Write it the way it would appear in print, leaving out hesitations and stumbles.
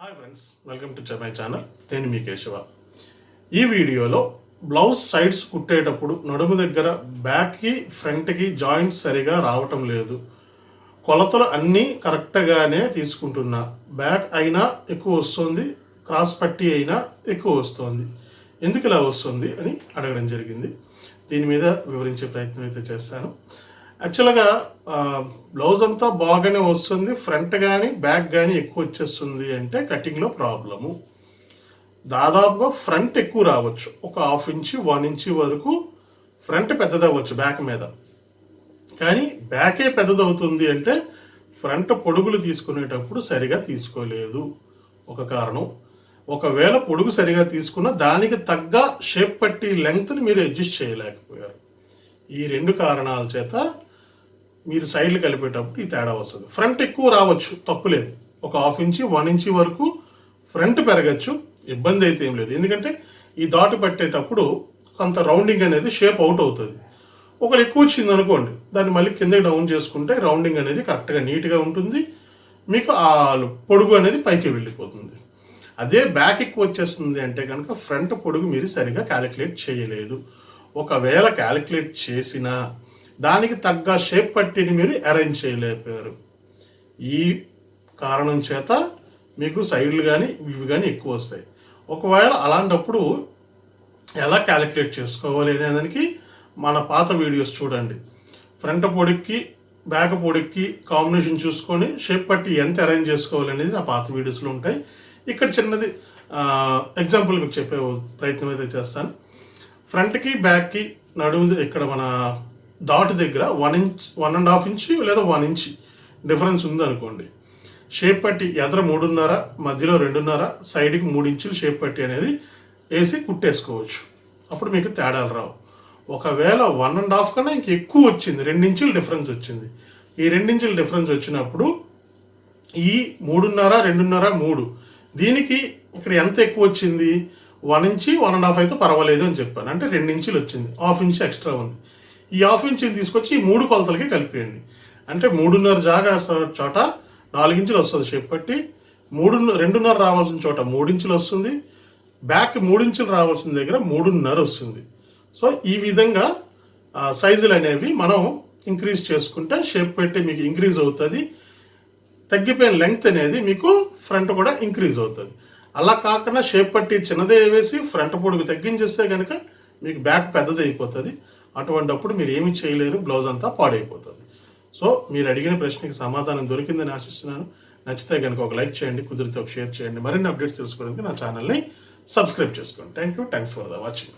Hi friends, welcome to my channel. నేను మీ కేశవ. ఈ వీడియోలో బ్లౌజ్ సైడ్స్ కుట్టేటప్పుడు నడుము దగ్గర బ్యాక్కి ఫ్రంట్కి జాయింట్స్ సరిగా రావటం లేదు. కొలతలు అన్నీ కరెక్ట్గానే తీసుకుంటున్నా. బ్యాక్ అయినా ఎక్కువ వస్తుంది, క్రాస్ పట్టీ అయినా ఎక్కువ వస్తుంది. ఎందుకు ఇలా వస్తుంది అని అడగడం జరిగింది. దీని మీద వివరించే ప్రయత్నం అయితే చేస్తాను. యాక్చువల్గా బ్లౌజ్ అంతా బాగానే వస్తుంది, ఫ్రంట్ కానీ బ్యాక్ కానీ ఎక్కువ వచ్చేస్తుంది అంటే కటింగ్లో ప్రాబ్లము. దాదాపుగా ఫ్రంట్ ఎక్కువ రావచ్చు, ఒక 1/2 ఇంచు 1 ఇంచు వరకు ఫ్రంట్ పెద్దదవ్వచ్చు బ్యాక్ మీద. కానీ బ్యాకే పెద్దదవుతుంది అంటే ఫ్రంట్ పొడుగులు తీసుకునేటప్పుడు సరిగా తీసుకోలేదు ఒక కారణం. ఒకవేళ పొడుగు సరిగా తీసుకున్న దానికి తగ్గ షేప్ పట్టి లెంగ్త్ని మీరు అడ్జస్ట్ చేయలేకపోయారు. ఈ 2 కారణాల చేత మీరు సైడ్లు కలిపేటప్పుడు ఈ తేడా వస్తుంది. ఫ్రంట్ ఎక్కువ రావచ్చు, తప్పులేదు. ఒక 1/2 ఇంచు 1 ఇంచు వరకు ఫ్రంట్ పెరగచ్చు, ఇబ్బంది అయితే ఏం లేదు. ఎందుకంటే ఈ దాటు పట్టేటప్పుడు కొంత రౌండింగ్ అనేది షేప్ అవుట్ అవుతుంది. ఒకరు ఎక్కువ వచ్చింది అనుకోండి, దాన్ని మళ్ళీ కిందకి డౌన్ చేసుకుంటే రౌండింగ్ అనేది కరెక్ట్గా నీట్గా ఉంటుంది. మీకు ఆ పొడుగు అనేది పైకి వెళ్ళిపోతుంది. అదే బ్యాక్ ఎక్కువ వచ్చేస్తుంది అంటే కనుక ఫ్రంట్ పొడుగు మీరు సరిగా క్యాలిక్యులేట్ చేయలేదు. ఒకవేళ క్యాలిక్యులేట్ చేసినా దానికి తగ్గ షేప్ పట్టిని మీరు అరేంజ్ చేయలేకపోయారు. ఈ కారణం చేత మీకు సైడ్లు కానీ ఇవి కానీ ఎక్కువ వస్తాయి. ఒకవేళ అలాంటప్పుడు ఎలా క్యాలిక్యులేట్ చేసుకోవాలి అనే దానికి మన పాత వీడియోస్ చూడండి. ఫ్రంట్ పొడికి బ్యాక్ పొడికి కాంబినేషన్ చూసుకొని షేప్ పట్టి ఎంత అరేంజ్ చేసుకోవాలి అనేది నా పాత వీడియోస్లో ఉంటాయి. ఇక్కడ చిన్నది ఎగ్జాంపుల్ మీకు చెప్పే ప్రయత్నం అయితే చేస్తాను. ఫ్రంట్కి బ్యాక్కి నడుము ఇక్కడ మన డాట్ దగ్గర 1 ఇంచ్ 1.5 ఇంచు లేదా 1 ఇంచ్ డిఫరెన్స్ ఉందనుకోండి. షేప్ పట్టి ఎదర 3.5, మధ్యలో 2.5, సైడ్కి 3 ఇంచులు షేప్ పట్టి అనేది వేసి కుట్టేసుకోవచ్చు. అప్పుడు మీకు తేడాలు రావు. ఒకవేళ 1.5 కన్నా ఇంక ఎక్కువ వచ్చింది, 2 ఇంచులు డిఫరెన్స్ వచ్చింది. ఈ 2 ఇంచుల డిఫరెన్స్ వచ్చినప్పుడు ఈ 3.5, 2.5, 3 దీనికి ఇక్కడ ఎంత ఎక్కువ వచ్చింది? 1 ఇంచు 1.5 అయితే పర్వాలేదు అని చెప్పాను. అంటే 2 ఇంచులు వచ్చింది, 1/2 ఇంచు ఎక్స్ట్రా ఉంది. ఈ 1/2 ఇంచుని తీసుకొచ్చి ఈ 3 కొలతలకి కలిపేయండి. అంటే 3.5 జాగా చోట 4 ఇంచులు వస్తుంది షేప్ పట్టి, 2.5 రావాల్సిన చోట 3 ఇంచులు వస్తుంది, బ్యాక్ 3 ఇంచులు రావాల్సిన దగ్గర 3.5 వస్తుంది. సో ఈ విధంగా సైజులు అనేవి మనం ఇంక్రీజ్ చేసుకుంటే షేప్ పెట్టి మీకు ఇంక్రీజ్ అవుతుంది. తగ్గిపోయిన లెంగ్త్ అనేది మీకు ఫ్రంట్ కూడా ఇంక్రీజ్ అవుతుంది. అలా కాకుండా షేప్ పట్టి చిన్నదే వేసి ఫ్రంట్ పొడుగు తగ్గించేస్తే కనుక మీకు బ్యాక్ పెద్దది అయిపోతుంది. అటువంటిప్పుడు మీరు ఏమి చేయలేరు, బ్లౌజ్ అంతా పాడైపోతుంది. సో మీరు అడిగిన ప్రశ్నకి సమాధానం దొరికిందని ఆశిస్తున్నాను. నచ్చితే కనుక ఒక లైక్ చేయండి, కుదిరితే ఒక షేర్ చేయండి. మరిన్ని అప్డేట్స్ తెలుసుకోవడానికి నా ఛానల్ని సబ్స్క్రైబ్ చేసుకోండి. Thanks for the watching.